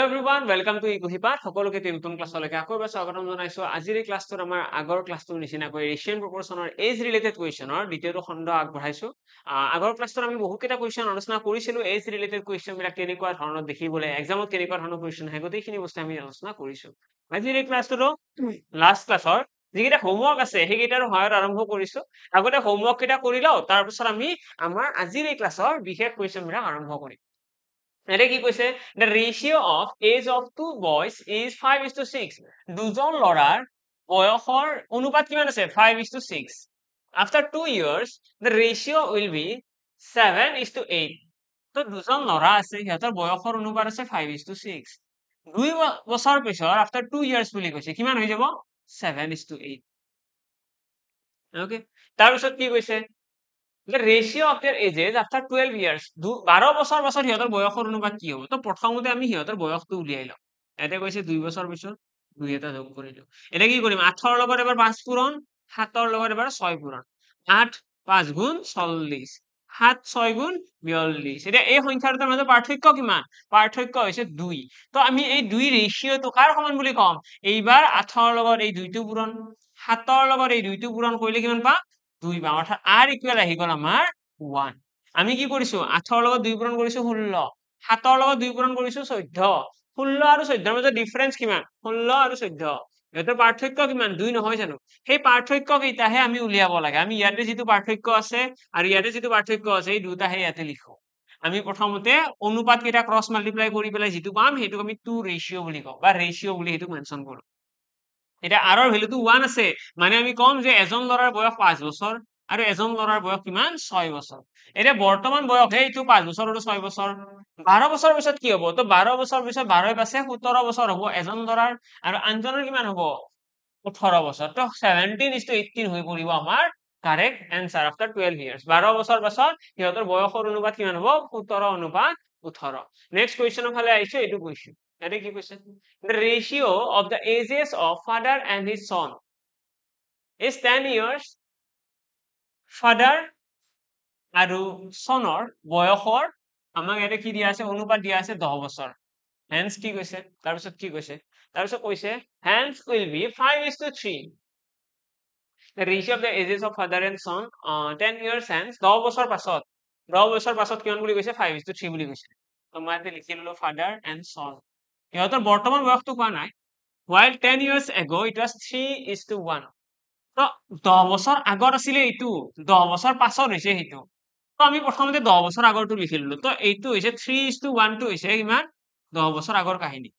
Everyone welcome to ইকুহিপাত সকলোকে নতুন ক্লাছলৈকে আকৌ এবাৰ স্বাগতম জনাইছো আজিৰ এই ক্লাছটোত আমাৰ আগৰ ক্লাছটোৰ নিচিনাকৈ ৰেশিয়ান প্ৰপৰচনৰ এজ ৰিলেটেড কুৱেশ্যনৰ দ্বিতীয়টো খণ্ড আগবঢ়াইছো আগৰ ক্লাছটোত আমি বহুত কেইটা কুৱেশ্যন আলোচনা কৰিছিলো এজ ৰিলেটেড কুৱেশ্যন বিলাক কেনেকুৱা ধৰণৰ দেখিবলৈ এক্সামত কেনেকুৱা ধৰণৰ কুৱেশ্যন আহে গোটেইখিনি বস্তু আমি আলোচনা কৰিছো আজিৰ এই ক্লাছটোতো লাষ্ট ক্লাছৰ যিকেইটা হোমৱৰ্ক আছে সেইকেইটাৰ সহায়ত আৰম্ভ কৰিছো আগতে হোমৱৰ্ক কেইটা কৰি লও তাৰপিছত আমি আমাৰ আজিৰ এই ক্লাছৰ বিশেষ কুৱেশ্যন বিলাক আৰম্ভ কৰিম এটা কি কৈছে the ratio of age of two boys is 5:6 দুজন লৰাৰ বয়সৰ অনুপাত কিমান আছে 5:6 after 2 years the ratio will be 7:8 তো দুজন লৰা আছে সিহঁতৰ বয়সৰ অনুপাত আছে 5:6 দুই বছৰ পিছত after 2 years বুলি কৈছে কিমান হৈ যাব 7:8 okay তাৰপিছত কি কৈছে the ratio of their ages after 12 years 12 বছৰ পাছত সিহঁতৰ বয়সৰ অনুপাত কি হ'ব তো প্ৰথমতে আমি সিহঁতৰ বয়সটো উলিয়াই লওঁ এটা কৈছে 2 বছৰ পিছত 2 এটা যোগ কৰিলো এটা কি কৰিম 8 ৰ লগত এবাৰ 5 পূৰণ 7 ৰ লগত এবাৰ 6 পূৰণ 8 5 গুণ 40 7 6 গুণ 42 এটা এই সংখ্যা দুটাৰ মাজত পাৰ্থক্য কিমান পাৰ্থক্য হৈছে 2 তো আমি এই 2 ৰেশিওটো কাৰ সমান বুলি কম এইবাৰ 8 ৰ লগত এই 2টো পূৰণ 7 ৰ লগত এই 2টো পূৰণ কৰিলে কিমান পাম 2 পাম অৰ্থাৎ r ইকুৱেল আহি গল আমাৰ 1 আমি কি কৰিছো 8 ৰ লগত 2 পূৰণ কৰিছো 16 7 ৰ লগত 2 পূৰণ কৰিছো 14 16 আৰু 14 ৰ মাজত ডিফাৰেন্স কিমান 16 আৰু 14 এটাৰ পাৰ্থক্য কিমান 2 নহয় জানো সেই পাৰ্থক্য কেইটাহে আমি উলিয়াব লাগে আমি ইয়াতে যেটো পাৰ্থক্য আছে আৰু ইয়াতে যেটো পাৰ্থক্য আছে এই দুটাহে ইয়াতে লিখো আমি প্ৰথমতে অনুপাত কেইটা ক্ৰস মাল্টিপ্লাই কৰি পেলাই যেটো পাম হেতুক আমি 2 ৰেশিও বুলি কওঁ বা ৰেশিও বুলি হেতুক মেনশন কৰো এটা r ৰ ভ্যালুটো 1 আছে মানে আমি কম যে এজন লৰাৰ বয়স 5 বছৰ আৰু এজন লৰাৰ বয়স কিমান 6 বছৰ এটা বৰ্তমান বয়স এইটো 5 বছৰ আৰু 6 বছৰ 12 বছৰ পিছত কি হ'ব তো 12 বছৰ পিছত 12 পাছে 17 বছৰ হ'ব এজন লৰাৰ আৰু আনজনৰ কিমান হ'ব 18 বছৰ তো 17:18 হৈ পৰিব আমাৰ কাৰেক্ট आंसर आफ्टर 12 ইয়াৰ্স 12 বছৰ পাছত সিহঁতৰ বয়সৰ অনুপাত কিমান হ'ব 17:18 নেক্সট কোৱেশ্চনৰ ফালে আইছো এটো কোৱেশ্চন এটা কি question the ratio of the ages of father and his son is 10 years father আৰু সনৰ বয়সৰ আমাক এটা কি দিয়া আছে অনুপাত দিয়া আছে 10 বছৰ hence কি কৈছে তাৰপিছত কি কৈছে তাৰপিছত কৈছে hence will be 5:3 the ratio of the ages of father and son 10 years hence 10 বছৰ পাছত 10 বছৰ পাছত কিমান বুলি কৈছে 5:3 বুলি কৈছে তো মই এতে লিখি ললো father and son ইহঁতৰ বৰ্তমান বয়সটো কোৱা নাই while 10 years ago it was 3:1 তো 10 বছৰ আগত আছিল এইটো 10 বছৰ পাছত হৈছে হেতু তো আমি প্ৰথমতে 10 বছৰ আগৰটো লিখি ললো তো এইটো হৈছে 3:1 টো হৈছে কিমান 10 বছৰ আগৰ কাহিনী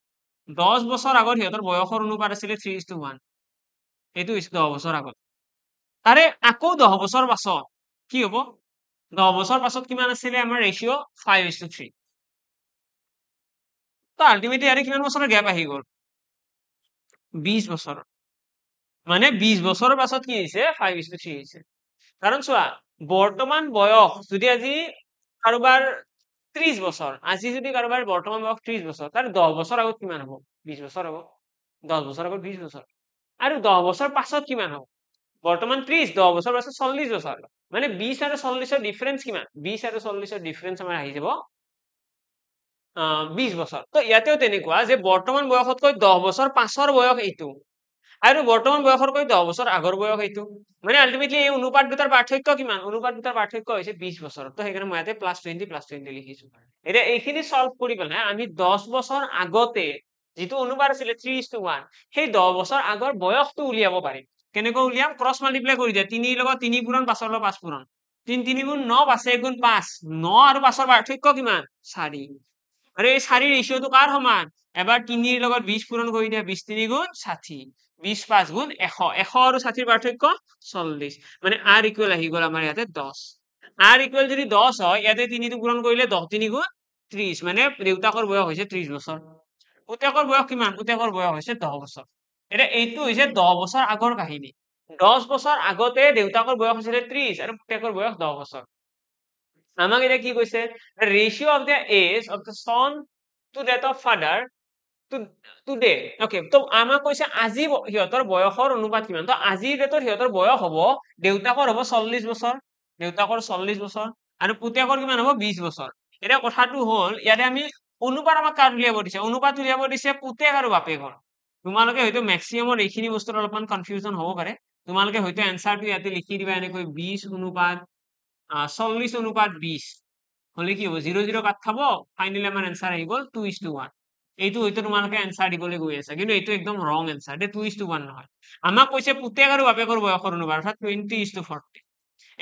10 বছৰ আগত সিহঁতৰ বয়সৰ অনুপাত আছিল 3:1 এইটো হৈছে 10 বছৰ আগত তাৰে আকৌ 10 বছৰ পাছত কি হ'ব 10 বছৰ পাছত কিমান আছিল আমাৰ ৰেশিও 5:3 তো আলটিমেটলি ইয়াৰে কিমান বছৰৰ গ্যাপ আহি গ'ল 20 বছৰ মানে 20 বছৰৰ পাছত কি হৈছে 5:3 হৈছে কাৰণ চোৱা বৰ্তমান বয়স যদি আজি কাৰোবাৰ 30 বছৰ আজি যদি কাৰোবাৰ বৰ্তমান বয়স 30 বছৰ তাৰ 10 বছৰ আগত কিমান হ'ব 20 বছৰ হ'ব 10 বছৰ আগত 20 বছৰ আৰু 10 বছৰ পাছত কিমান হ'ব বৰ্তমান 30 10 বছৰ পাছত 40 বছৰ মানে 20 আৰু 40 ৰ ডিফাৰেন্স কিমান 20 আৰু 40 ৰ ডিফাৰেন্স আমাৰ আহি যাব 20 বছৰ তো ইয়াতেও তেনেকুৱা যে বৰ্তমান বয়সতকৈ 10 বছৰ পাছৰ বয়স এইটো আৰু বৰ্তমান বয়সৰকৈ 10 বছৰ আগৰ বয়স এইটো মানে আলটিমেটলি এই অনুপাত দুটাৰ পাৰ্থক্য কিমান অনুপাত দুটাৰ পাৰ্থক্য হৈছে 20 বছৰ তো সেইকাৰণে মই ইয়াতে +20 লিখিছো এটা এইখিনি সলভ কৰি পেলাই আমি 10 বছৰ আগতে যেটো অনুপাত আছিল 3:1 সেই 10 বছৰ আগৰ বয়সটো উলিয়াব পাৰিম কেনেকৈ উলিয়াম ক্ৰস মাল্টিপ্লাই কৰি দিয়া 3 ৰ লগত 3 পূৰণ 5 ৰ লগত 5 পূৰণ 3 3 গুণ 9 5 1 গুণ 5 9 আৰু 5 ৰ পাৰ্থক্য কিমান 4 আৰু এই 4 ৰেশিওটো কাৰ সমান এবাৰ 3 ৰ লগত 20 পূৰণ কৰি দিয়া 20 3 গুণ 60 20 5 গুণ 100 100 আৰু 60 ৰ পাৰ্থক্য 40 মানে r ইকুৱেল আহি গ'ল আমাৰ ইয়াতে 10 r ইকুৱেল যদি 10 হয় ইয়াতে 3 টো পূৰণ কৰিলে 10 3 গুণ 30 মানে দেউতাকৰ বয়স হৈছে 30 বছৰ পুতেকৰ বয়স কিমান পুতেকৰ বয়স হৈছে 10 বছৰ এটা এইটো হৈছে 10 বছৰ আগৰ কাহিনী 10 বছৰ আগতে দেউতাকৰ বয়স আছিল 30 আৰু পুতেকৰ বয়স 10 বছৰ আমাক এটা কি কৈছে ratio of the age of the son to that of father today okay তো আমাক কৈছে আজি সিহঁতৰ বয়সৰ অনুপাত কিমান তো আজিৰ ডেটত সিহঁতৰ বয়স হ'ব দেউতাকৰ হ'ব 40 বছৰ দেউতাকৰ 40 বছৰ আৰু পুতেকৰ কিমান হ'ব 20 বছৰ এটা কথাটো হ'ল ইয়াতে আমি অনুপাত আমাক কাৰ উলিয়াব দিছে অনুপাত উলিয়াব দিছে পুতেক আৰু বাপেকৰ তোমালোকে হয়তো মেক্সিমামৰ এইখিনি বস্তুত অলপমান কনফিউজন হ'ব পাৰে তোমালোকে হয়তো এনসাৰটো ইয়াতে লিখি দিবা এনেকৈ 20 অনুপাত 40 অনুপাত 20 হলে কি হ'ব 0 0 কাট খাব ফাইনালি আমাৰ এনসাৰ আহি গ'ল 2:1 এইটো হয়তো তোমালোকে এনসাৰ দিবলৈ গৈ আছে কিন্তু এইটো একদম ৰং এনসাৰ দে 2:1 নহয় আমাক কৈছে পুতেক আৰু বাপেকৰ বয়সৰ অনুপাত অৰ্থাৎ 20:40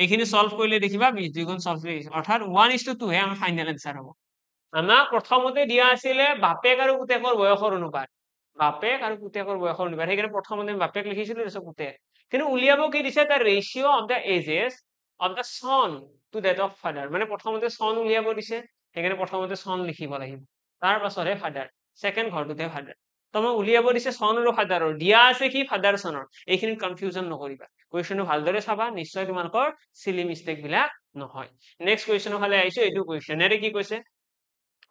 এইখিনি সলভ কৰিলে দেখিবা 20 দুগুণ সলভ কৰি অৰ্থাৎ 1:2 হে আমাৰ ফাইনাল এনসাৰ হ'ব আমাক প্ৰথমতে দিয়া আছিলে বাপেক আৰু পুতেকৰ বয়সৰ অনুপাত বাপেক আৰু পুতেকৰ বয়সৰ অনুপাত সেইকাৰণে প্ৰথমতে বাপেক লিখিছিলো তাৰপিছত পুতেক কিন্তু উলিয়াব কি দিছে the ratio of the ages of the son to that of father মানে প্ৰথমতে সন উলিয়াব দিছে সেইকাৰণে প্ৰথমতে সন লিখিব লাগিব তাৰ পাছতহে ফাদাৰ সেকেন্ড ঘৰটোতে ফাদাৰ তো মই উলিয়াব দিছে সন আৰু ফাদাৰৰ দিয়া আছে কি ফাদাৰ সনৰ এইখিনিত কনফিউজন নকৰিবা কুৱেশ্যনটো ভালদৰে চাবা নিশ্চয় তোমালোকৰ সিলি মিস্টেক বিলাক নহয় নেক্সট কুৱেশ্যনৰ ফালে আহিছো এইটো কুৱেশ্যন এৰে কি কৈছে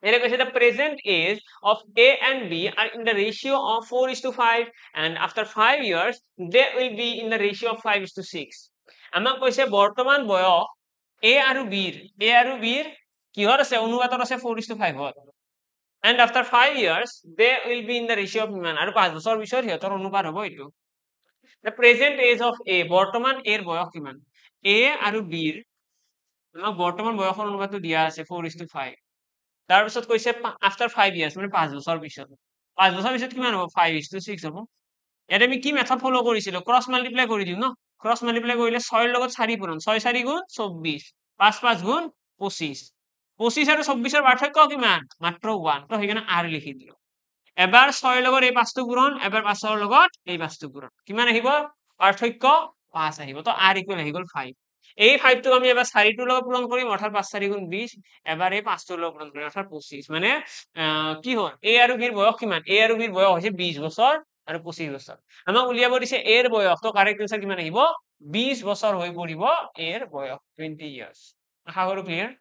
এৰে কৈছে the present age of A and B are in the ratio of 4:5 and after 5 years they will be in the ratio of 5:6 আমাক কৈছে বৰ্তমান বয়স A আৰু B ৰ কিহত আছে অনুপাতত আছে 4:5 and after 5 years they will be in the ratio of কিমান আৰু 5 বছৰ পিছত সিহঁতৰ অনুপাত হ'ব এইটো the present age of A বৰ্তমান A ৰ বয়স কিমান A আৰু B ৰ আমাক বৰ্তমান বয়সৰ অনুপাতটো দিয়া আছে 4:5 তাৰপিছত কৈছে আফটাৰ 5 ইয়াৰ্স মানে 5 বছৰ পিছত 5 বছৰ পিছত কিমান হ'ব 5:6 হ'ব ইয়াতে আমি কি মেথড ফলো কৰিছিলো ক্ৰস মাল্টিপ্লাই কৰি দিও ন ক্ৰস মাল্টিপ্লাই কৰিলে 6 ৰ লগত 4 পূৰণ 6 4 গুণ 24 5 5 গুণ 25 25 আৰু 24 ৰ পাৰ্থক্য কিমান মাত্ৰ 1 তো সেইকাৰণে r লিখি দিলো এবাৰ 6 ৰ লগত এই 5টো পূৰণ এবাৰ 5 ৰ লগত এই 5টো পূৰণ কিমান আহিব পাৰ্থক্য 5 আহিব তো r ইকুৱেল আহি গ'ল 5 এই 5 টো আমি এবাৰ 4 টোৰ লগত পূৰণ কৰিম অৰ্থাৎ 5 4 গুণ 20 এবাৰ এই 5 টোৰ লগত পূৰণ কৰিম অৰ্থাৎ 25 মানে কি হ'ল a আৰু b ৰ বয়স কিমান a আৰু b ৰ বয়স হৈছে 20 বছৰ আৰু 25 বছৰ আমাক উলিয়াব দিছে a ৰ বয়স তো কাৰেক্ট আনসাৰ কিমান আহিব 20 বছৰ হৈ পৰিব a ৰ বয়স 20 ইয়াৰ্স আশা কৰো ক্লিয়াৰ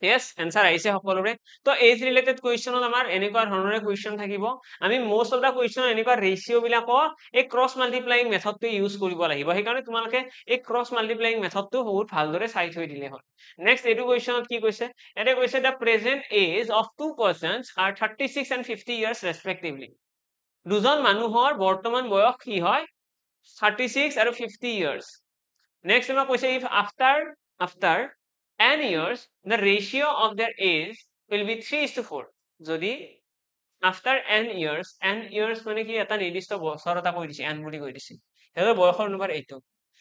yes answer আহিছে সকলোৰে তো এজ ৰিলেটেড কুৱেশ্যনত আমাৰ এনেকুৱা ধৰণৰে কুৱেশ্যন থাকিব আমি মোষ্ট অফ দা কুৱেশ্যন এনেকুৱা ৰেচিঅ বিলাকৰ এই ক্ৰস মাল্টিপ্লাইং মেথডটো ইউজ কৰিব লাগিব সেইকাৰণে তোমালোকে এই ক্ৰস মাল্টিপ্লাইং মেথডটো বহুত ভালদৰে চাই থৈ দিলে হ'ল নেক্সট এইটো কুৱেশ্যনত কি কৈছে এটা কৈছে the present age of two persons are 36 and 50 years respectively দুজন মানুহৰ বৰ্তমান বয়স কি হয় 36 আৰু 50 ইয়াৰ্স নেক্সট আমাৰ কৈছে if after n years the ratio of their age will be 3:4 যদি after n years মানে কি এটা নিৰ্দিষ্ট বছৰ এটা কৈ দিছে n বুলি কৈ দিছে হেতৰ বয়সৰ অনুপাত এইটো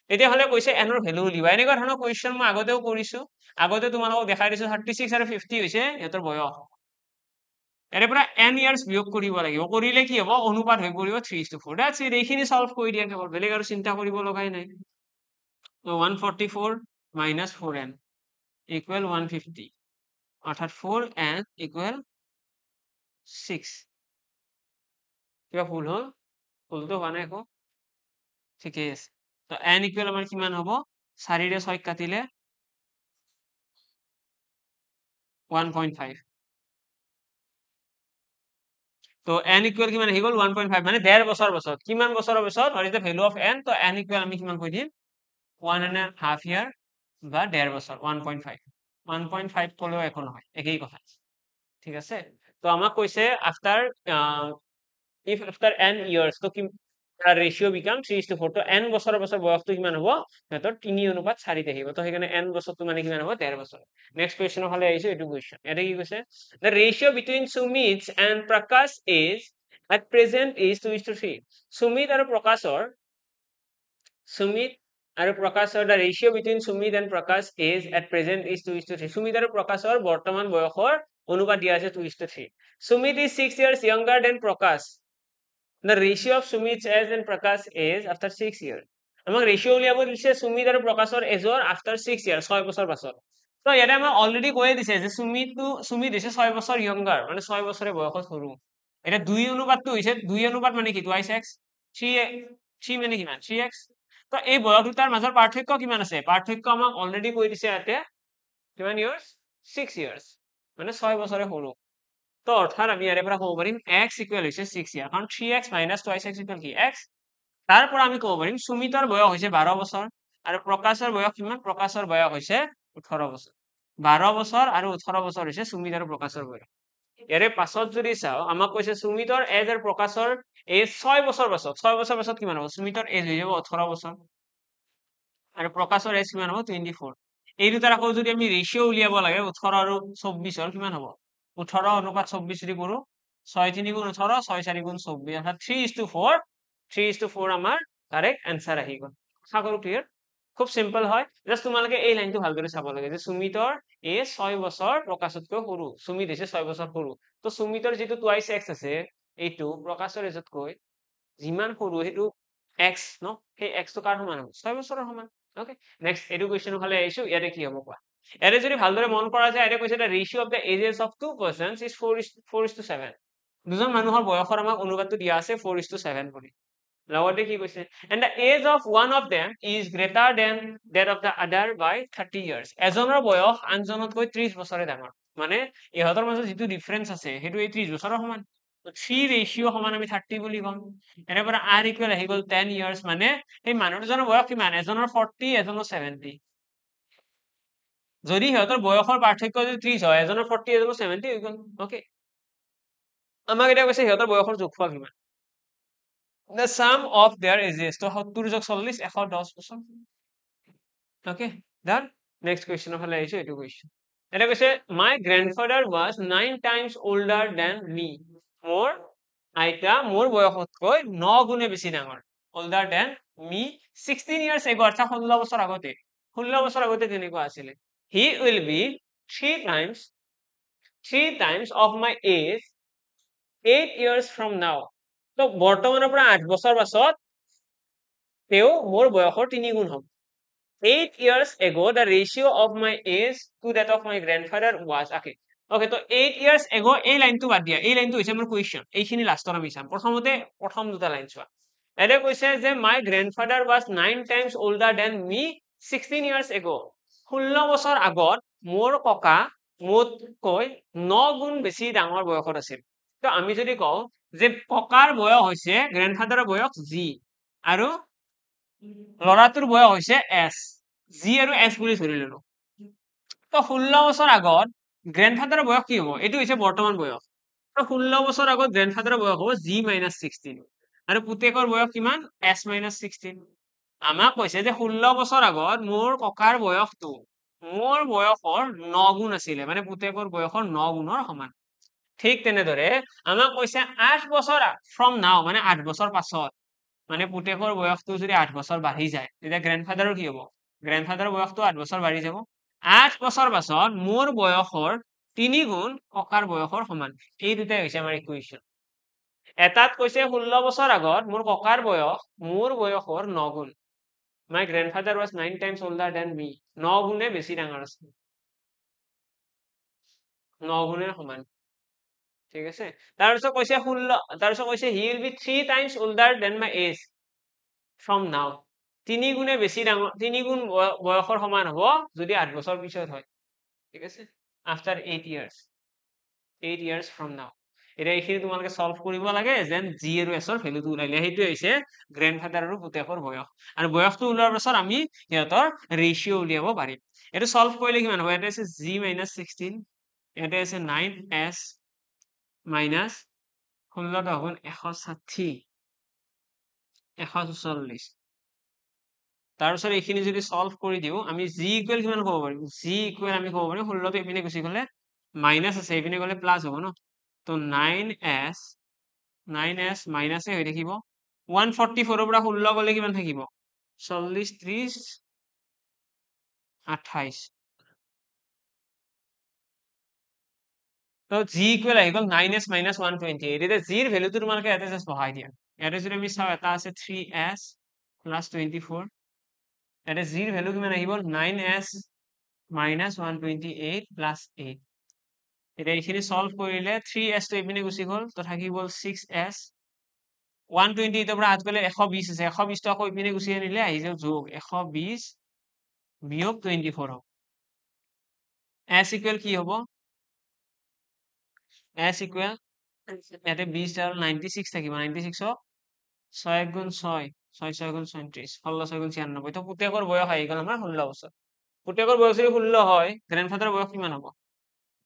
তেতিয়া হলে কৈছে n ৰ ভ্যালু উলিবা এনেকুৱা ধৰণৰ কোৱেশ্চন মই আগতেও কৰিছো আগতে তোমালোকক দেখাই দিছো 36 আৰু 50 হৈছে হেতৰ বয়স এৰে পৰা n years বিয়োগ কৰিব লাগিব কৰিলে কি হ'ব অনুপাত হৈ পৰিব 3:4 দ্যাটস ইট এইখিনি সলভ কৰি দিয়া কেৱল বেলেগ আৰু চিন্তা কৰিব লগাই নাই তো 144 minus 4n equal 150 অৰ্থাৎ 4n equal 6 কিবা ভুল হল ভুলটো হোৱা নাই একো ঠিকে আছে তো n equal আমাৰ কিমান হ'ব 4 ৰে 6 কাটিলে 1.5 তো n equal কিমান আহি গ'ল 1.5 মানে 1.5 বছৰ বছৰত কিমান বছৰৰ পিছত what is the value of n তো n equal আমি কিমান কৈ দিম 1.5 year বা 1.5 বছৰ 1.5 কলেও একো নহয় একেই কথা ঠিক আছে তো আমাক কৈছে after if after n years তো কি ratio become 3:4 তো n বছৰৰ বছৰ বয়সটো কিমান হ'ব হেতৰ 3:4 আহিব তো সেইকাৰণে n বছৰটো মানে কিমান হ'ব 1.5 বছৰ নেক্সট কোৱেশ্চনৰ ফালে আহিছো এটো কোৱেশ্চন এটা কি কৈছে the ratio between Sumit and Prakash is at present is 2:3 Sumit আৰু Prakashৰ the ratio between Sumit and Prakash is at present is 2:3 Sumit আৰু Prakashৰ বৰ্তমান বয়সৰ অনুপাত দিয়া আছে 2:3 Sumit is 6 years younger than Prakash the ratio of Sumit's age and Prakash age after 6 years আমাক ৰেশিও উলিয়াব দিছে সুমিত আৰু প্ৰকাশৰ এজৰ আফটাৰ 6 ইয়াৰ 6 বছৰ পাছত তো ইয়াতে আমাক অলৰেডি কৈয়ে দিছে যে সুমিত দিছে 6 বছৰ ইয়ংগাৰ মানে 6 বছৰে বয়সত সৰু এটা 2 অনুপাতটো হৈছে 2 অনুপাত মানে কি 2x 3 মানে কিমান 3x তো এই বয়স দুটাৰ মাজৰ পাৰ্থক্য কিমান আছে পাৰ্থক্য আমাক অলৰেডি কৈ দিছে ইয়াতে কিমান ইয়াৰ্স 6 ইয়াৰ্স মানে 6 বছৰে সৰু তো অৰ্থাৎ আমি ইয়াৰে পৰা ক'ব পাৰিম x ইকুৱেল হৈছে 6 ইয়াৰ কাৰণ 3x - 2x ইকুৱেল কি x তাৰ পৰা আমি ক'ব পাৰিম সুমিতৰ বয়স হৈছে 12 বছৰ আৰু প্ৰকাশৰ বয়স কিমান প্ৰকাশৰ বয়স হৈছে 18 বছৰ 12 বছৰ আৰু 18 বছৰ হৈছে সুমিত আৰু প্ৰকাশৰ বয়স ইয়াৰে পাছত যদি চাও আমাক কৈছে সুমিতৰ এজ আৰু প্ৰকাশৰ এজ 6 বছৰ পাছত 6 বছৰ পাছত কিমান হ'ব সুমিতৰ এজ হৈ যাব 18 বছৰ আৰু প্ৰকাশৰ এজ কিমান হ'ব 24 এই দুটাৰ আকৌ যদি আমি ৰেশিও উলিয়াব লাগে 18 আৰু 24 কিমান হ'ব 18 অনুপাত 24 যদি কৰো 6 3 গুণ 18 6 4 গুণ 24 অৰ্থাৎ 3:4 3:4 আমাৰ কাৰেক্ট आंसर আহি গ'ল আশা কৰো ক্লিয়াৰ খুব সিম্পল হয় জাস্ট তোমালোকে এই লাইনটো ভালদৰে চাব লাগে যে সুমিতৰ এই 6 বছৰ প্ৰকাশতকৈ সৰু সুমিত হৈছে 6 বছৰ সৰু তো সুমিতৰ যেটো টুৱাইস x আছে এইটো প্ৰকাশৰ এজতকৈ যিমান সৰু হেতু x ন সেই x টো কাৰ সমান হ'ব 6 বছৰৰ সমান ওকে নেক্সট এডুকেশনৰ ফালে আইছো ইয়াতে কি হ'ব কোৱা ইয়াতে যদি ভালদৰে মন কৰা যায় ইয়াতে কৈছে the ratio of the ages of two persons is 4:7 দুজন মানুহৰ বয়সৰ আমাক অনুপাতটো দিয়া আছে 4:7 কৰি লগতে কি কৈছে and the age of one of them is greater than that of the other by 30 years এজনৰ বয়স আনজনতকৈ 30 বছৰে ডাঙৰ মানে ইহঁতৰ মাজত যিটো ডিফাৰেন্স আছে হেতু এই 30 বছৰৰ সমান থ্ৰী ৰেশিও সমান আমি 30 বুলি কম এনে পৰা r ইকুৱেল আহি গ'ল 10 ইয়াৰ্স মানে এই মানুহ দুজনৰ বয়স কিমান এজনৰ 40 এজনৰ 70 যদি সিহঁতৰ বয়সৰ পাৰ্থক্য যদি 30 হয় এজনৰ 40 এজনৰ 70 হৈ গ'ল ওকে আমাক এটা কৈছে সিহঁতৰ বয়সৰ যোগফল কিমান the sum of their ages তো 70 যোগ 40 110 বছৰ okay done next question ফালে আইছো এটো question এটা কৈছে my grandfather was 9 times older than me মোৰ আইতা মোৰ বয়সতকৈ 9 গুণে বেছি ডাঙৰ older than me 16 years ago অৰ্থাৎ 16 বছৰ আগতে 16 বছৰ আগতে কেনেকুৱা আছিল he will be 3 times of my age 8 years from now তো বৰ্তমানৰ পৰা 8 বছৰ পাছত তেও মোৰ বয়সৰ 3 গুণ হ'ব 8 years ago the ratio of my age to that of my grandfather was okay তো 8 years ago এই লাইনটো বাদ দিয়া এই লাইনটো হৈছে আমাৰ কোৱেশ্চন এইখিনি লাষ্টত আমি চাম প্ৰথমতে প্ৰথম দুটা লাইন চোৱা এনে কৈছে যে my grandfather was 9 times older than me 16 years ago 16 বছৰ আগত মোৰ ককা মোতকৈ 9 গুণ বেছি ডাঙৰ বয়সত আছিল তো আমি যদি কওঁ যে ককাৰ বয়স হৈছে গ্ৰেণ্ডফাদাৰৰ বয়স g আৰু লৰাটোৰ বয়স হৈছে s g আৰু s বুলি ধৰি ললো তো 16 বছৰ আগত গ্ৰেণ্ডফাদাৰৰ বয়স কি হ'ব এটো হৈছে বৰ্তমান বয়স তো 16 বছৰ আগত গ্ৰেণ্ডফাদাৰৰ বয়স হ'ব g - 16 আৰু পুতেকৰ বয়স কিমান s - 16 আমাক কৈছে যে 16 বছৰ আগত মোৰ ককাৰ বয়সটো মোৰ বয়সৰ 9 গুণ আছিল মানে পুতেকৰ বয়সৰ 9 গুণৰ সমান ঠিক তেনেদৰে আমাক কৈছে 8 বছৰ from now মানে 8 বছৰ পাছত মানে পুতেকৰ বয়সটো যদি 8 বছৰ বাঢ়ি যায় তেতিয়া গ্ৰেণ্ডফাদাৰৰ কি হ'ব গ্ৰেণ্ডফাদাৰৰ বয়সটো 8 বছৰ বাঢ়ি যাব 8 বছৰ পাছত মোৰ বয়সৰ 3 গুণ ককাৰ বয়সৰ সমান এই দুটাই হৈছে আমাৰ ইকুৱেশ্যন এটাত কৈছে 16 বছৰ আগত মোৰ ককাৰ বয়স মোৰ বয়সৰ 9 গুণ my grandfather was 9 times older than me 9 গুণে বেছি ডাঙৰ আছে 9 গুণেৰ সমান ঠিক আছে তাৰপিছত কৈছে 16 তাৰপিছত কৈছে he will be 3 times older than my age from now 3 গুণে বেছি ডাঙৰ 3 গুণ বয়সৰ সমান হ'ব যদি 8 বছৰ পিছত হয় ঠিক আছে after 8 years from now এটা এইখিনি তোমালোকে সলভ কৰিব লাগে যেন g আৰু s ৰ ভ্যালুটো উলাইলে হেইটো হৈছে গ্ৰেণ্ডফাদাৰ আৰু পুতেকৰ বয়স আৰু বয়সটো উলোৱাৰ পাছত আমি ইহঁতৰ ৰেশিও উলিয়াব পাৰিম এটো সলভ কৰিলে কিমান হ'ব এটা আছে g - 16 এটা আছে 9s minus 16 গুণ 160 140 তাৰপিছত এইখিনি যদি সলভ কৰি দিও আমি g ইকুৱেল কিমান ক'ব পাৰিম g ইকুৱেল আমি ক'ব পাৰিম 16 টো এপিনে গুছি গলে মাইনাস আছে এপিনে গলে প্লাস হ'ব ন তো 9s মাইনাস এ হৈ থাকিব 144 ৰ পৰা 16 গলে কিমান থাকিব 40 30 28 তো g ইকুৱেল আহি গল 9s - 128 এতিয়া g ৰ ভ্যালুটো তোমালোকে ইয়াতে জাস্ট বহাই দিয়া ইয়াতে যদি আমি চাও এটা আছে 3s + 24 ইয়াতে g ৰ ভ্যালু কিমান আহিব 9s - 128 + 8 এটা এইখিনি সলভ কৰিলে 3s টো এপিনে গুছি গল তো থাকি গল 6s 128 ৰ পৰা 8 গলে 120 আছে 120 টো আকৌ এপিনে গুছি আনিলে আহি যাব যোগ 120 - 24 হ'ব s ইকুৱেল কি হ'ব s ইকুৱেল ইয়াতে 20 আৰু 96 থাকিব 96 6 গুণ 6 6 6 গুণ 34 16 6 গুণ 96 তো পুতেকৰ বয়স আহি গল আমাৰ 16 বছৰ পুতেকৰ বয়স যদি 16 হয় গ্ৰেণ্ডফাদাৰৰ বয়স কিমান হ'ব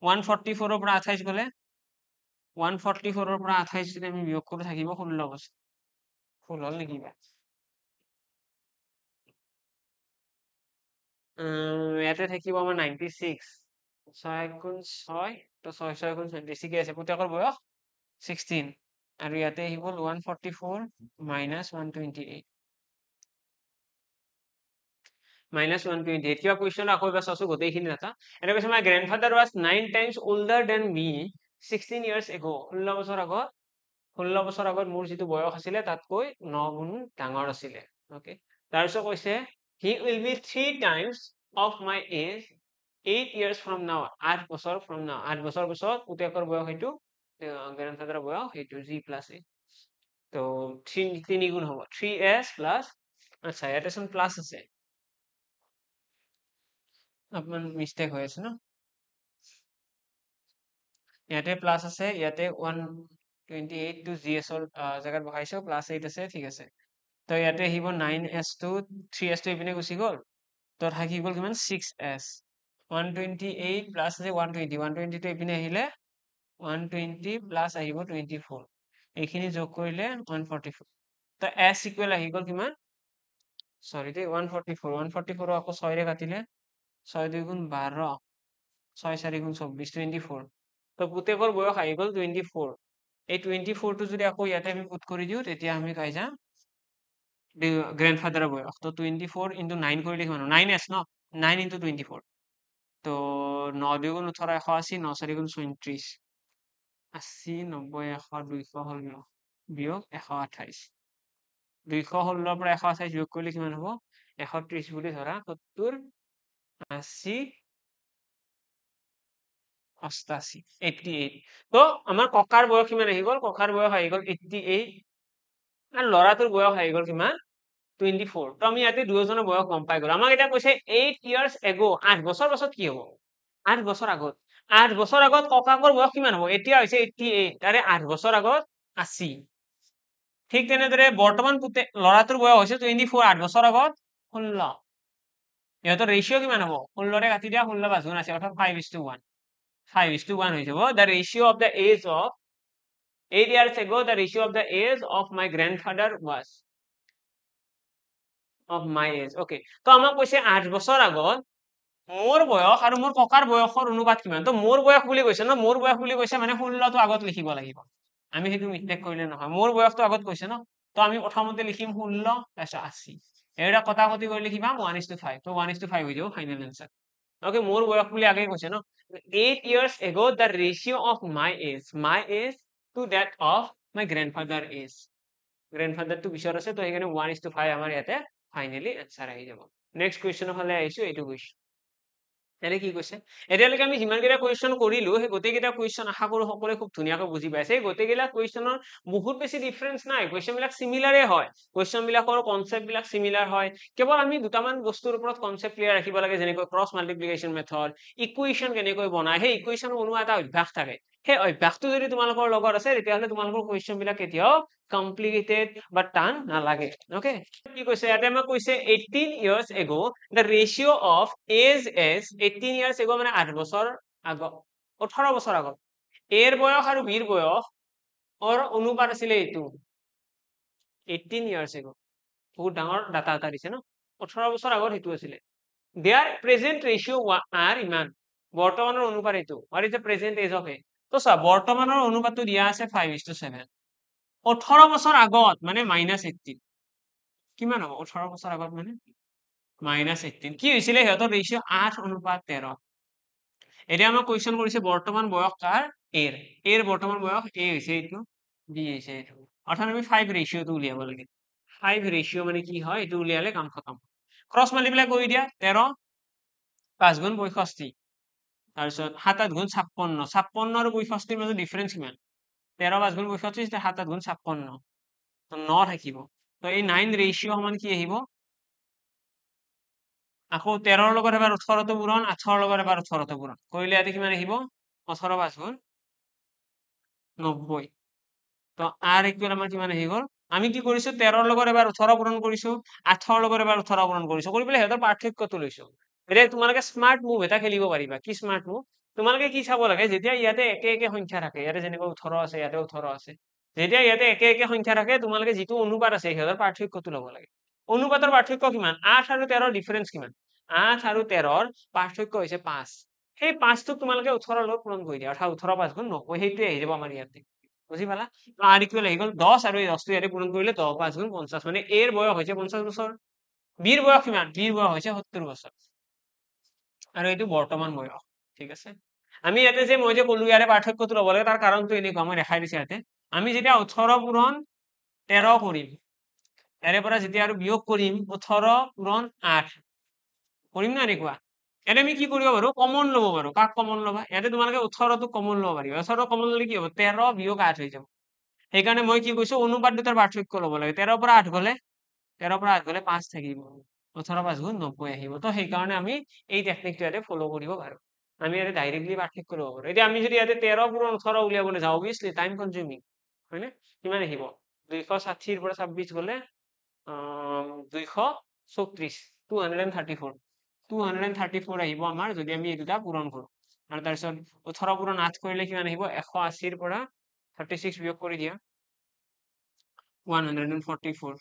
144 ৰ পৰা 28 গলে 144 পৰা 28 যদি আমি বিয়োগ কৰো থাকিব 16 বছৰ। ফুল হল নেকি ইয়াতে থাকিব আমাৰ 96 6 গুণ 6 তো 6 6 গুণ 36 ঠিকে আছে পুতেকৰ বয়স 16 আৰু ইয়াতে আহিব 144 minus 128 minus 128 কিবা কুৱেশ্যন আকৌ এবাৰ চাওঁচোন গোটেইখিনি ডাটা এটা কৈছে my grandfather was 9 times older than me 16 years ago 16 বছৰ আগত 16 বছৰ আগত মোৰ যিটো বয়স আছিলে তাতকৈ 9 গুণ ডাঙৰ আছিলে ওকে তাৰপিছত কৈছে he will be 3 times of my age 8 years from now 8 বছৰ from now 8 বছৰ পিছত পুতেকৰ বয়স সেইটো গ্ৰেণ্ডফাদাৰৰ বয়স সেইটো g plus a তো 3 গুণ হ'ব 3s plus আচ্ছা ইয়াতে চোন প্লাস আছে অকমান মিস্টেক হৈ আছে ন ইয়াতে প্লাস আছে ইয়াতে 128 টু gs ৰ জায়গাত বহাইছো প্লাস 8 আছে ঠিক আছে তো ইয়াতে আহিব 9s টু 3s টু ইপিনে গুচি গ'ল তো থাকি গ'ল কিমান 6s 128 প্লাস আছে 120 তো ইপিনে আহিলে 120 প্লাস আহিব 24 এইখিনি যোগ কৰিলে 144 তো s ইকুৱেল আহি গ'ল কিমান সৰি দে 144 আকৌ 6 ৰে কাটিলে 6 2 গুণ 12 6 4 গুণ 24 24 তো পুতেকৰ বয়স আহি গ'ল 24 এই 24 টো যদি আকৌ ইয়াতে আমি পুট কৰি দিও তেতিয়া আমি পাই যাম গ্ৰেণ্ডফাদাৰৰ বয়স তো 24 ইনটু 9 কৰিলে কিমান 9s ন 9 ইনটু 24 তো 9 2 গুণ 18 180 9 4 গুণ 34 80 90 100 200 হল বিয়োগ 128 216 পৰা 128 যোগ কৰিলে কিমান হ'ব 130 বুলি ধৰা 70 80 88 88 তো আমাৰ ককাৰ বয়স কিমান আহি গ'ল ককাৰ বয়স আহি গ'ল 88 আৰু ল'ৰাটোৰ বয়স আহি গ'ল কিমান 24 তো আমি ইয়াতে দুয়োজনৰ বয়স গম পাই গ'ল আমাক এটা কৈছে 8 years ago 8 বছৰ পাছত কি হ'ব 8 বছৰ আগত 8 বছৰ আগত ককাকৰ বয়স কিমান হ'ব এতিয়া হৈছে 88 তাৰে 8 বছৰ আগত 80 ঠিক তেনেদৰে বৰ্তমান ল'ৰাটোৰ বয়স হৈছে 24 8 বছৰ আগত 16 ইহঁতৰ ৰেশিও কিমান হ'ব 16 ৰে কাটি দিয়া 16 5 গুণ আছে অৰ্থাৎ 5:1 5:1 হৈ যাব the ratio of the age of 8 years ago the ratio of the age of my grandfather was of my age okay তো আমাক কৈছে 8 বছৰ আগত মোৰ বয়স আৰু মোৰ ককাৰ বয়সৰ অনুপাত কিমান তো মোৰ বয়স বুলি কৈছে ন মোৰ বয়স বুলি কৈছে মানে 16 টো আগত লিখিব লাগিব আমি সেইটো মিস্টেক কৰিলে নহয় মোৰ বয়সটো আগত কৈছে ন তো আমি প্ৰথমতে লিখিম 16 তাৰপিছত 80 এটা কটাকটি কৰি লিখিবা 1:5 তো 1:5 হৈ যাব ফাইনেল আনসাৰ ওকে মোৰ বয়স বুলি আগে কৈছে ন 8 years ago the ratio of my age to that of my grandfather age grandfather to পিছত আছে তো সেইকাৰণে 1:5 আমাৰ ইয়াতে ফাইনেলি আনসাৰ আহি যাব নেক্সট কুৱেশ্যনৰ ফালে আহিছো এইটো কুৱেশ্যন এনে কি কৈছে এতিয়ালৈকে আমি যিমানকেইটা কুৱেশ্যন কৰিলো সেই গোটেইকেইটা কুৱেশ্যন আশা কৰো সকলোৱে খুব ধুনীয়াকৈ বুজি পাইছে এই গোটেইকেইটা কুৱেশ্যনৰ বহুত বেছি ডিফাৰেন্স নাই কুৱেশ্যন বিলাক সিমিলাৰে হয় কুৱেশ্যন বিলাকৰ কনচেপ্ট বিলাক সিমিলাৰ হয় কেৱল আমি দুটামান বস্তুৰ ওপৰত কনচেপ্ট ক্লিয়াৰ ৰাখিব লাগে যেনেকৈ ক্ৰছ মাল্টিপ্লিকেশ্যন মেথড ইকুৱেশ্যন কেনেকৈ বনায় সেই ইকুৱেশ্যন বনোৱা এটা অভ্যাস থাকে সেই অভ্যাসটো যদি তোমালোকৰ লগত আছে তেতিয়াহ'লে তোমালোকৰ কুৱেশ্যন বিলাক কেতিয়াও কমপ্লিকেটেড বা টান নালাগে ওকে কি কৈছে ইয়াতে আমাক কৈছে 18 years ago the ratio of age is 18 years ago মানে 8 বছৰ আগত 18 বছৰ আগত এৰ বয়স আৰু বিৰ বয়স অৰ অনুপাত আছিলে এইটো 18 years ago বহুত ডাঙৰ ডাটা এটা দিছে ন 18 বছৰ আগত সেইটো আছিলে their present ratio are ইমান বৰ্তমানৰ অনুপাত এইটো what is the present age of a তো চা বৰ্তমানৰ অনুপাতটো দিয়া আছে 5:7 18 বছৰ আগত মানে -18 কিমান হ'ব 18 বছৰ আগত মানে -18 কি হৈছিলে সিহঁতৰ ৰেশিও 8:13 এতিয়া আমাক কুৱেশ্যন কৰিছে বৰ্তমান বয়স কাৰ এৰ বৰ্তমান বয়স এ হৈছে এইটো বি হৈছে এইটো অৰ্থাৎ আমি 5 ৰেশিওটো উলিয়াব লাগে 5 ৰেশিও মানে কি হয় এইটো উলিয়ালে কাম খতম ক্ৰছ মাল্টিপ্লাই কৰি দিয়া 13 5 গুণ 65 তাৰপিছত 7 8 গুণ 56 56 আৰু 65 মাজত ডিফাৰেন্স কিমান 13 5 গুণ 65 7 8 গুণ 56 তো 9 থাকিব তো এই 9 ৰেশিও সমান কি আহিব আকৌ 13 ৰ লগত এবাৰ 18 টো পূৰণ 18 ৰ লগত এবাৰ 18 টো পূৰণ কৰিলে ইয়াতে কিমান আহিব 18 5 গুণ 90 তো r ইকুৱেল আমাৰ কিমান আহি গ'ল আমি কি কৰিছো 13 ৰ লগত এবাৰ 18 পূৰণ কৰিছো 18 ৰ লগত এবাৰ 18 পূৰণ কৰিছো কৰি পেলাই সিহঁতৰ পাৰ্থক্যটো লৈছো এতিয়া তোমালোকে স্মাৰ্ট মুভ এটা খেলিব পাৰিবা কি স্মাৰ্ট মুভ তোমালোকে কি চাব লাগে যেতিয়া ইয়াতে একে একে সংখ্যা থাকে ইয়াতে যেনেকৈ 18 আছে ইয়াতে 18 আছে যেতিয়া ইয়াতে একে একে সংখ্যা থাকে তোমালোকে যিটো অনুপাত আছে সিহঁতৰ পাৰ্থক্যটো ল'ব লাগে অনুপাতৰ পাৰ্থক্য কিমান 8 আৰু 13 ৰ ডিফাৰেন্স কিমান 8 আৰু 13 ৰ পাৰ্থক্য হৈছে 5 সেই 5 টোক তোমালোকে 18 লগত পূৰণ কৰি দিয়া অৰ্থাৎ 18 5 গুণ 90 সেইটোৱে আহি যাব আমাৰ ইয়াতে বুজি পালা r ইকুৱেল আহি গ'ল 10 আৰু এই 10 টো ইয়াতে পূৰণ কৰিলে 10 5 গুণ 50 মানে a ৰ বয়স হৈছে 50 বছৰ b ৰ বয়স কিমান b ৰ বয়স হৈছে 70 বছৰ আৰু এইটো বৰ্তমান বয়স ঠিক আছে আমি ইয়াতে যে মই যে ক'লো ইয়াৰে পাৰ্থক্যটো ল'ব লাগে তাৰ কাৰণটো এনেকুৱা মই দেখাই দিছো ইয়াতে আমি যেতিয়া 18 পূৰণ 13 কৰিম ইয়াৰে পৰা যেতিয়া আৰু বিয়োগ কৰিম 18 পূৰণ 8 কৰিম না এনেকুৱা ইয়াতে আমি কি কৰিব পাৰো কমন ল'ব পাৰো কাক কমন ল'বা ইয়াতে তোমালোকে 18 টো কমন ল'ব পাৰিবা 18 কমন ল'লে কি হ'ব 13 বিয়োগ 8 হৈ যাব সেইকাৰণে মই কি কৈছো অনুপাত দুটাৰ পাৰ্থক্য ল'ব লাগে 13 পৰা 8 গ'লে 13 পৰা 8 গ'লে 5 থাকিব 18 5 গুণ 90 আহিব তো সেইকাৰণে আমি এই টেকনিকটো ইয়াতে ফলো কৰিব পাৰো আমি ইয়াতে ডাইৰেক্টলি পাৰ্থক্য ল'ব পাৰো এতিয়া আমি যদি ইয়াতে 13 পূৰণ 18 উলিয়াবলৈ যাওঁ অবভিয়াছলি টাইম কনজিউমিং হয়নে কিমান আহিব 260 ৰ পৰা 26 গ'লে 234 234 234 আহিব আমাৰ যদি আমি এই দুটা পূৰণ কৰো আৰু তাৰপিছত 18 পূৰণ 8 কৰিলে কিমান আহিব 180 ৰ পৰা 36 বিয়োগ কৰি দিয়া 144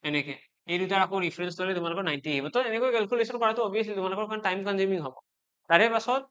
এনেকে এই দুটাৰ আকৌ ৰিফাৰেন্স ল'লে তোমালোকৰ 90 আহিব তো এনেকৈ ক্যালকুলেশন কৰাটো অবভিয়াছলি তোমালোকৰ কাৰণ টাইম কনজিউমিং হ'ব তাৰে পাছত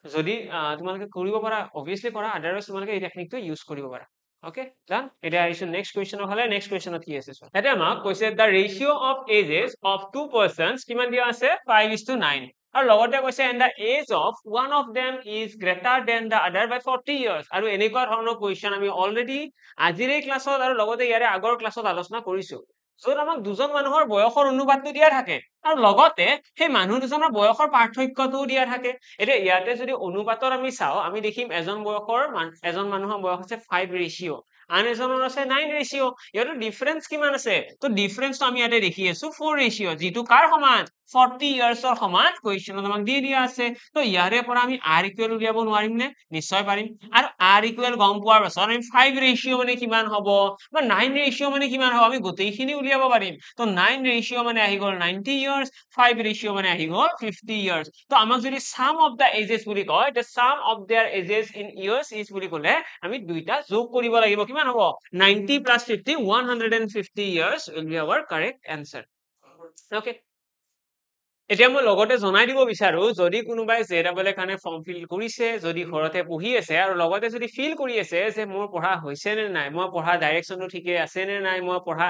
যদি তোমালোকে কৰিব পাৰা অবভিয়াছলি কৰা আদাৰৱাইজ তোমালোকে এই টেকনিকটো ইউজ কৰিব পাৰা ওকে ডান এটা আহিছো নেক্সট কোৱেশ্চনৰ হলে নেক্সট কোৱেশ্চনত কি আছে এটা আমাক কৈছে the ratio of ages of two persons কিমান দিয়া আছে 5:9 আৰু লগতে কৈছে and the age of one of them is greater than the other by 40 years আৰু এনেকুৱা ধৰণৰ কোৱেশ্চন আমি অলৰেডি আজিৰ এই ক্লাছত আৰু লগতে ইয়াৰে আগৰ ক্লাছত আলোচনা কৰিছো য'ত আমাক দুজন মানুহৰ বয়সৰ অনুপাতটো দিয়া থাকে আৰু লগতে সেই মানুহ দুজনৰ বয়সৰ পাৰ্থক্যটো দিয়া থাকে এতিয়া ইয়াতে যদি অনুপাতৰ আমি চাওঁ আমি দেখিম এজন মানুহৰ বয়স আছে 5 ৰেশিও আন এজনৰ আছে 9 ৰেশিও ইয়াৰ ডিফাৰেন্স কিমান আছে তো ডিফাৰেন্সটো আমি ইয়াতে দেখি আছো 4 ৰেশিও যিটো কাৰ সমান 40 ইয়াৰ্সৰ সমান কোৱেশ্চনত আমাক দি দিয়া আছে তো ইয়াৰে পৰা আমি r ইকুৱেল উলিয়াব নোৱাৰিম নে নিশ্চয় পাৰিম আৰু r ইকুৱেল গম পোৱাৰ পাছত আমি 5 ৰেশিও মানে কিমান হ'ব বা 9 ৰেশিও মানে কিমান হ'ব আমি গোটেইখিনি উলিয়াব পাৰিম তো 9 ৰেশিও মানে আহি গ'ল 90 ইয়াৰ্স 5 ৰেশিও মানে আহি গ'ল 50 ইয়াৰ্স তো আমাক যদি সাম অফ দা এজেস বুলি কয় the sum of their ages in years is বুলি ক'লে আমি দুইটা যোগ কৰিব লাগিব কিমান হ'ব 90 plus 50 150 years will be our correct answer okay এতিয়া মই লগতে জনাই দিব বিচাৰো যদি কোনোবাই জেডাবল কাৰণে ফৰ্ম ফিল কৰিছে যদি ঘৰতে পঢ়ি আছে আৰু লগতে যদি ফিল কৰি আছে যে মোৰ পঢ়া হৈছে নে নাই মই পঢ়া ডাইৰেকশনটো ঠিকে আছে নে নাই মই পঢ়া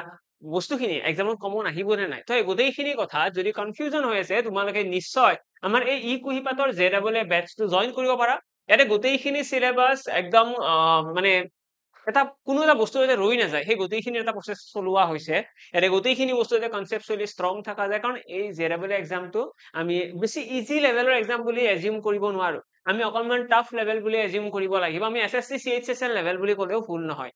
বস্তুখিনি এক্সামত কমন আহিব নে নাই তো গোটেইখিনি কথা যদি কনফিউজন হৈ আছে তোমালোকে নিশ্চয় আমাৰ এই ই কুহিপাতৰ জেডাবল বেটচটো জয়েন কৰিব পাৰা ইয়াতে গোটেইখিনি সিলেবাস একদম মানে এটা কোনো এটা বস্তু যাতে ৰৈ নাযায় সেই গোটেইখিনি এটা প্ৰচেছ চলোৱা হৈছে ইয়াতে গোটেইখিনি বস্তু যাতে কনসেপচুৱেলি ষ্ট্ৰং থকা যায় কাৰণ এই জেডাবল এক্সামটো আমি বেছি ইজি লেভেলৰ এক্সাম বুলি এজিউম কৰিব নোৱাৰো আমি অকনমান টাফ লেভেল বুলি এজিউম কৰিব লাগিব আমি এসএসসি সিএইচএসএল লেভেল বুলি ক'লেও ভুল নহয়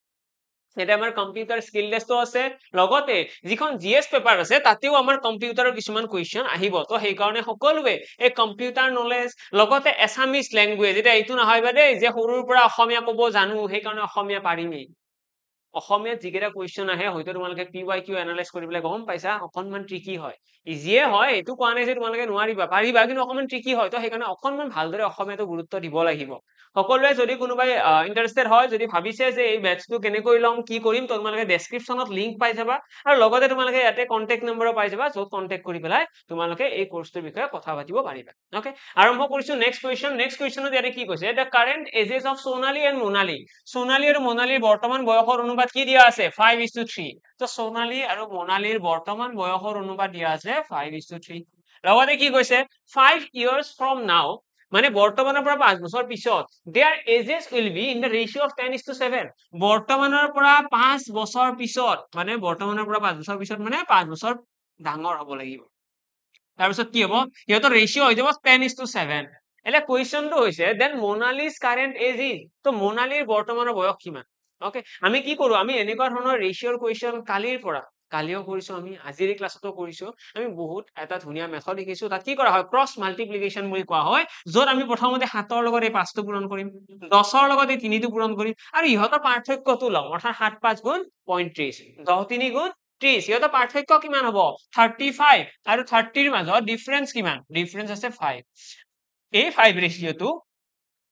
এটা আমাৰ কম্পিউটাৰ স্কিল টেষ্টও আছে লগতে যিখন জিএস পেপাৰ আছে তাতেও আমাৰ কম্পিউটাৰৰ কিছুমান কোৱেশ্চন আহিব তো সেই কাৰণে সকলোৱে এই কম্পিউটাৰ নলেজ লগতে এছামিজ ল্যাঙ্গুৱেজ এটা এইটো নহয় বা দেই যে সৰুৰ পৰা অসমীয়া ক'ব জানো সেই কাৰণে অসমীয়া পাৰিমেই অসমীয়াত যিকেইটা কুৱেশ্চন আহে হয়তো তোমালোকে PYQ এনালাইজ কৰিবলৈ গম পাইছা অকনমান ট্ৰিকি হয় ইজিয়ে হয় এইটো কোৱা নাই যে তোমালোকে নোৱাৰিবা পাৰিবা কিন্তু অকনমান ট্ৰিকি হয় তো সেইকাৰণে অকনমান ভালদৰে অসমীয়াটো গুৰুত্ব দিব লাগিব সকলোৱে যদি কোনোবাই ইন্টাৰেস্টেড হয় যদি ভাবিছে যে এই বেটচটো কেনেকৈ লম কি কৰিম তোমালোকে ডেসক্ৰিপচনত লিংক পাই যাবা আৰু লগতে তোমালোকে ইয়াতে কন্টাক্ট নম্বৰো পাই যাবা য'ত কন্টাক্ট কৰি পেলাই তোমালোকে এই কোৰ্সটোৰ বিষয়ে কথা পাতিব পাৰিবা ওকে আৰম্ভ কৰিছো নেক্সট কুৱেশ্চনত ইয়াতে কি কৈছে the current ages of Sonali and Monali সোণালী আৰু মোনালীৰ বৰ্তমান বয়সৰ অনুপাত কি দিয়া আছে 5:3 তো সোণালী আৰু মোনালীৰ বৰ্তমান বয়সৰ অনুপাত দিয়া আছে 5:3 লগতে কি কৈছে 5 years from now মানে বৰ্তমানৰ পৰা 5 বছৰ পিছত their ages will be in the ratio of 10:7 বৰ্তমানৰ পৰা 5 বছৰ পিছত মানে বৰ্তমানৰ পৰা 5 বছৰ পিছত মানে 5 বছৰ ডাঙৰ হ'ব লাগিব তাৰপিছত কি হ'ব ইহঁতৰ ৰেশিও হৈ যাব 10:7 এলে কোৱেশ্চনটো হৈছে দেন মোনালিজ কাৰেন্ট এজ ইজ তো মোনালিৰ বৰ্তমানৰ বয়স কিমান ওকে আমি কি কৰো আমি এনেকুৱা ধৰণৰ ৰেশিওৰ কোৱেশ্চন কালিৰ পৰা কালিও কৰিছো আমি আজিৰ ক্লাছতো কৰিছো আমি বহুত এটা ধুনীয়া মেথড শিকিছো তাত কি কৰা হয় ক্ৰস মাল্টিপ্লিকেশন বুলি কোৱা হয় য'ত আমি প্ৰথমতে 7ৰ লগত এই 5টো পূৰণ কৰিম 10ৰ লগত এই 3টো পূৰণ কৰিম আৰু ইহঁতৰ পাৰ্থক্যটো লম অৰ্থাৎ 7 5 গুণ 35 10 3 গুণ 30 ইহঁতৰ পাৰ্থক্য কিমান হ'ব 35 আৰু 30ৰ মাজত ডিফাৰেন্স কিমান ডিফাৰেন্স আছে 5 এই 5 ৰেশিওটো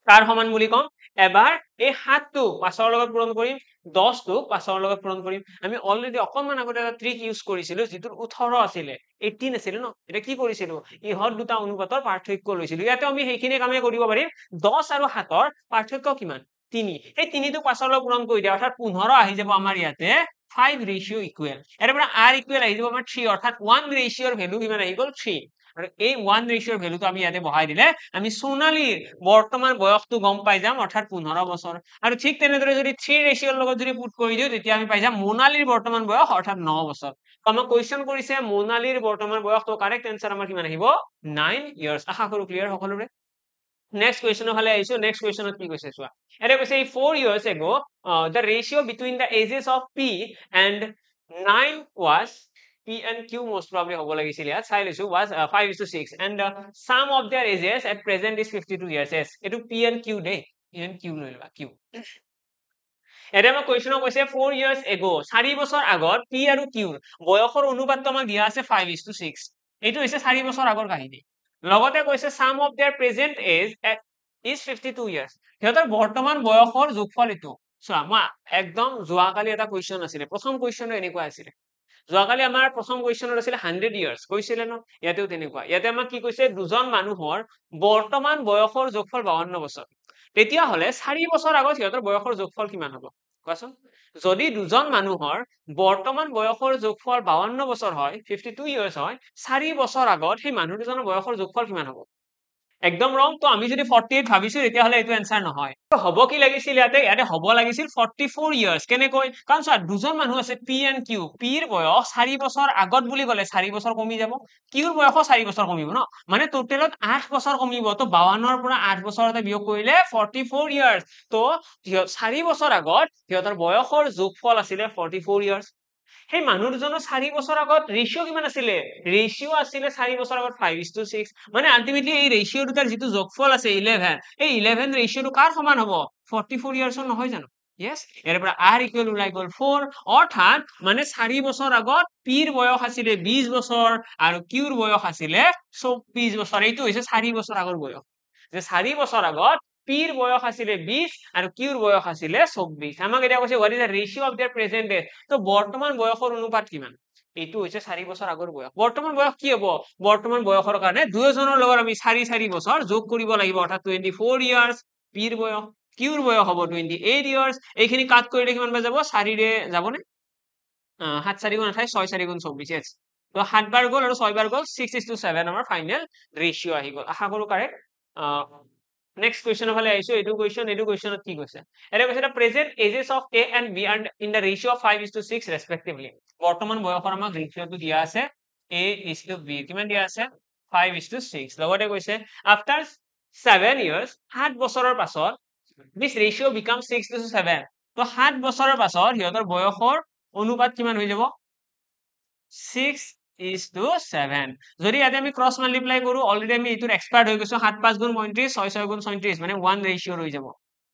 কাৰ সমান বুলি কম এবাৰ এই 7 টো 5 ৰ লগত পূৰণ কৰিম 10 টো 5 ৰ লগত পূৰণ কৰিম আমি অলৰেডি অকনমান আগতে এটা ট্ৰিক ইউজ কৰিছিলো যিটো 18 আছিলে 18 আছিল ন এটা কি কৰিছিলো ইহত দুটা অনুপাতৰ পাৰ্থক্য লৈছিলো ইয়াতে আমি সেইখিনি কামে কৰিব পাৰিম 10 আৰু 7 ৰ পাৰ্থক্য কিমান 3 এই 3 টো 5 ৰ লগত পূৰণ কৰি দিয়া অৰ্থাৎ 15 আহি যাব আমাৰ ইয়াতে 5 ৰেশিও ইকুৱেল এৰ পৰা r ইকুৱেল আহি যাব আমাৰ 3 অৰ্থাৎ 1 ৰেশিওৰ ভ্যালু কিমান আহি গল 3 আৰু এই 1 ৰেশিওৰ ভ্যালুটো আমি ইয়াতে বহাই দিলে আমি সোণালীৰ বৰ্তমান বয়সটো গম পাই যাম অৰ্থাৎ 15 বছৰ আৰু ঠিক তেনেদৰে যদি 3 ৰেশিওৰ লগত যদি পুট কৰি দিও তেতিয়া আমি পাই যাম মোনালীৰ বৰ্তমান বয়স অৰ্থাৎ 9 বছৰ আমাক কোৱেশ্চন কৰিছে মোনালীৰ বৰ্তমান বয়স তো কাৰেক্ট আনসাৰ আমাৰ কিমান আহিব 9 ইয়াৰ্স আশা কৰো ক্লিয়াৰ সকলোৰে Next question হলে আহিছো next question কি কৈছে চোৱা এটা কৈছে 4 years ago the ratio between the ages of P and 9 was P and Q most probably হ'ব লাগিছিল ইয়াত চাই লৈছো was 5:6 and the sum of their ages at present is 52 years yes এটো P and Q দেই P and Q লৈ লবা Q এটা আমাৰ কোৱেশ্চন কৈছে 4 years ago 4 বছৰ আগত P আৰু Q বয়সৰ অনুপাতটো আমাক দিয়া আছে 5:6 এইটো হৈছে 4 বছৰ আগৰ কাহিনী লগতে কৈছে sum of their present age is 52 years সিহঁতৰ বৰ্তমান বয়সৰ যোগফল এটো চোৱা মই একদম যোৱাকালি এটা কোৱেশ্চন আছিলে প্ৰথম কোৱেশ্চনটো এনেকুৱা আছিলে যোৱাকালি আমাৰ প্ৰথম কোৱেশ্চনত আছিলে 100 ইয়াৰ্স কৈছিলে ন ইয়াতেও তেনেকুৱা ইয়াতে আমাক কি কৈছে দুজন মানুহৰ বৰ্তমান বয়সৰ যোগফল 52 বছৰ তেতিয়া হলে 4 বছৰ আগত সিহঁতৰ বয়সৰ যোগফল কিমান হ'ব কোৱাচোন যদি দুজন মানুহৰ বৰ্তমান বয়সৰ যোগফল 52 বছৰ হয় 52 ইয়াৰ্স হয় 4 বছৰ আগত সেই মানুহ দুজনৰ বয়সৰ যোগফল কিমান হ'ব একদম ৰং তো আমি যদি 48 ভাবিছো তেতিয়া হলে এটো आंसर নহয় তো হ'ব কি লাগিছিল ইয়াতে হ'ব লাগিছিল 44 ইয়াৰ্স কেনেকৈ কাৰণ চোৱা দুজন মানুহ আছে P and Q P ৰ বয়স 4 বছৰ আগত বুলি ক'লে 4 বছৰ কমি যাব Q ৰ বয়স 4 বছৰ কমিব ন মানে টোটেলত 8 বছৰ কমিব তো 52 ৰ পৰা 8 বছৰতে বিয়োগ কৰিলে 44 ইয়াৰ্স তো 4 বছৰ আগত সিহঁতৰ বয়সৰ যোগফল আছিলে 44 ইয়াৰ্স সেই মানুহ দুজনৰ 4 বছৰ আগত ৰেশিও কিমান আছিলে ৰেশিও আছিলে 4 বছৰ আগত 5:6 মানে আলটিমেটলি এই ৰেশিও দুটাৰ যেটো যোগফল আছে 11 এই 11 ৰেশিওটো কাৰ সমান হ'ব 44 ইয়াৰ্সৰ নহয় জানো yes এৰ পৰা r ইকুৱেল ওলাই গল 4 অৰ্থাৎ মানে 4 বছৰ আগত p ৰ বয়স আছিলে 20 বছৰ আৰু q ৰ বয়স আছিলে 24 বছৰ এইটো হৈছে 4 বছৰ আগৰ বয়স যে 4 বছৰ আগত p ৰ বয়স আছিলে 20 আৰু q ৰ বয়স আছিলে 24 আমাক এটা কৈছে what is the ratio of their present age তো বৰ্তমান বয়সৰ অনুপাত কিমান এইটো হৈছে 4 বছৰ আগৰ বয়স বৰ্তমান বয়স কি হ'ব বৰ্তমান বয়সৰ কাৰণে দুয়োজনৰ লগত আমি 4 বছৰ যোগ কৰিব লাগিব অৰ্থাৎ 24 ইয়াৰ্স p ৰ বয়স q ৰ বয়স হ'ব 28 ইয়াৰ্স এইখিনি কাট কৰিলে কিমান পাই যাব 4 ৰে যাবনে 7 4 গুণ 28 6 4 গুণ 24 yes তো 7 বাৰ গল আৰু 6 বাৰ গল 6:7 আমাৰ ফাইনাল ৰেশিও আহি গল আশা কৰো কাৰেক্ট Next question হলে আইছো এটো কোৱেশ্চনত কি কৈছে এটা কৈছে the present ages of A and B are in the ratio of 5:6 respectively বৰ্তমান বয়সৰ আমাক ৰেশিওটো দিয়া আছে A:B কিমান দিয়া আছে 5:6 লগতে কৈছে after 7 years 7 বছৰৰ পাছত this ratio becomes 6:7 তো 7 বছৰৰ পাছত সিহঁতৰ বয়সৰ অনুপাত কিমান হৈ যাব 6:7 যদি ইয়াতে আমি ক্ৰস মাল্টিপ্লাই কৰো অলৰেডি আমি এটোৰ এক্সপার্ট হৈ গৈছো 7 5 গুণ 35 6 6 গুণ 37 মানে 1 ৰেশিও হৈ যাব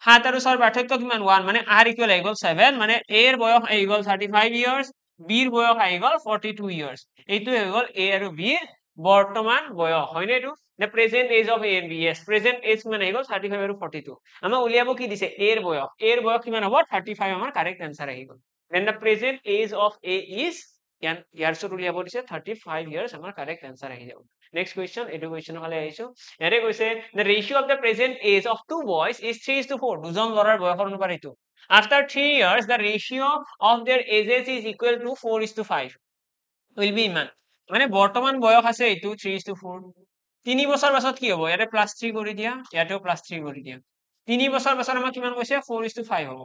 7 আৰু 6 পাৰ্থক্য কিমান 1 মানে r ইকুৱেল আহি গল 7 মানে a ৰ বয়স আহি গল 35 ইয়াৰ্স b ৰ বয়স আহি গল 42 ইয়াৰ্স এইটো হৈ গল a আৰু b ৰ বৰ্তমান বয়স হয়নে এটো the present age of A and B yes present age মানে আহি গল 35 আৰু 42 আমাক উলিয়াব কি দিছে a ৰ বয়স কিমান হ'ব 35 আমাৰ কারেক্ট आंसर আহি গল then the present age of A is ইয়াৰ সৰ উলিয়াব দিছে 35 ইয়াৰ্স আমাৰ কাৰেক্ট आंसर আহি যাব নেক্সট কোৱেশ্চন এটো কোৱেশ্চন হলে আইছো ইয়াতে কৈছে the ratio of the present age of two boys is 3:4 দুজন লৰাৰ বয়সৰ অনুপাত এইটো after 3 years the ratio of their ages is equal to 4:5 will be ইমান মানে বৰ্তমান বয়স আছে এইটো 3:4 3 বছৰ পাছত কি হ'ব ইয়াতে +3 কৰি দিয়া ইয়াতেও +3 কৰি দিয়া 3 বছৰ পাছত আমাৰ কিমান কৈছে 4:5 হ'ব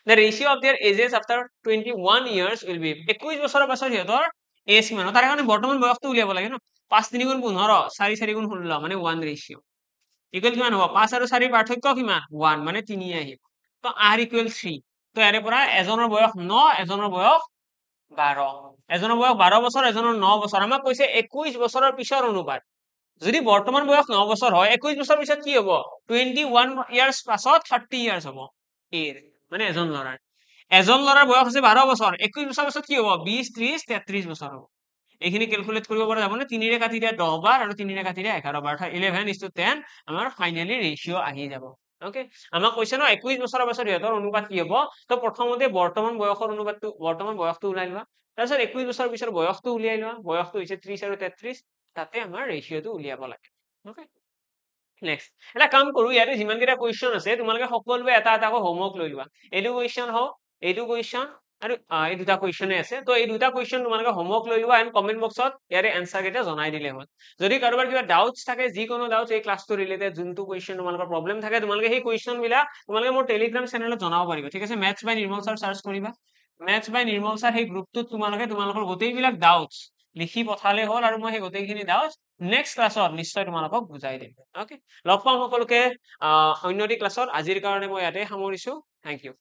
The ratio of their ages after 21 years will be 21 বছৰৰ পাছত সিহঁতৰ এজ কিমান তাৰ কাৰণে বৰ্তমান বয়সটো উলিয়াব লাগে ন 5 3 গুণ 15 4 4 গুণ 16 মানে 1 ৰেশিও ইকুৱেল কিমান হ'ব 5 আৰু 4 পাৰ্থক্য কিমান 1 মানে 3 আহিব তো r ইকুৱেল 3 তো ইয়াৰে পৰা এজনৰ বয়স 9 এজনৰ বয়স 12 এজনৰ বয়স 12 বছৰ এজনৰ 9 বছৰ আমাক কৈছে 21 বছৰৰ পিছৰ অনুপাত যদি বৰ্তমান বয়স 9 বছৰ হয় 21 বছৰ পিছত কি হ'ব 21 ইয়াৰ্স পাছত 30 ইয়াৰ্স হ'ব এৰ মানে এজন লৰাৰ বয়স আছে 12 বছৰ 21 বছৰ পাছত কি হ'ব 20 30 33 বছৰ হ'ব এইখিনি ক্যালকুলেট কৰিব পৰা যাব নে 3 ৰে কাটি দিয়া 10 বাৰ আৰু 3 ৰে কাটি দিয়া 11 বাৰ অৰ্থাৎ 11:10 আমাৰ ফাইনালি ৰেশিও আহি যাব ওকে আমাক কৈছে ন 21 বছৰৰ পাছত ইহঁতৰ অনুপাত কি হ'ব তো প্ৰথমতে বৰ্তমান বয়সৰ অনুপাতটো বৰ্তমান বয়সটো উলাই লোৱা তাৰপিছত 21 বছৰৰ পিছৰ বয়সটো উলিয়াই লোৱা বয়সটো হৈছে 30 আৰু 33 তাতে আমাৰ ৰেশিওটো উলিয়াব লাগে ওকে নেক্সট এটা কাম কৰো ইয়াতে যিমান কেইটা কোৱেশ্চন আছে তোমালোকে সকলোৱে এটা এটা হোমৱৰ্ক লৈ লোৱা এইটো কোৱেশ্চন হওক এইটো কোৱেশ্চন আৰু এই দুটা কোৱেশ্চনে আছে তো এই দুটা কোৱেশ্চন তোমালোকে হোমৱৰ্ক লৈ লোৱা এন্ড কমেন্ট বক্সত ইয়াৰে এনসাৰ কেইটা জনাই দিলে হ'ল যদি কাৰোবাৰ কিবা ডাউটস থাকে যিকোনো ডাউটস এই ক্লাছটো ৰিলেটেড যোনটো কোৱেশ্চন তোমালোকৰ প্ৰবলেম থাকে তোমালোকে সেই কোৱেশ্চন বিলাক তোমালোকে মোৰ টেলিগ্ৰাম চেনেলত জনাব পাৰিবা ঠিক আছে মেথছ বাই নিৰ্মল স্যাৰ সাৰ্চ কৰিবা মেথছ বাই নিৰ্মল স্যাৰ সেই গ্ৰুপটোত তোমালোকে তোমালোকৰ গোটেইবিলাক ডাউটস লিখি পঠালে হ'ল আৰু মই সেই গোটেইখিনি ডাউটস নেক্সট ক্লাছত নিশ্চয় তোমালোকক বুজাই দিম ওকে লগ পাম সকলোকে অন্য ক্লাছত আজিৰ কাৰণে মই ইয়াতে সামৰিছো থেংক ইউ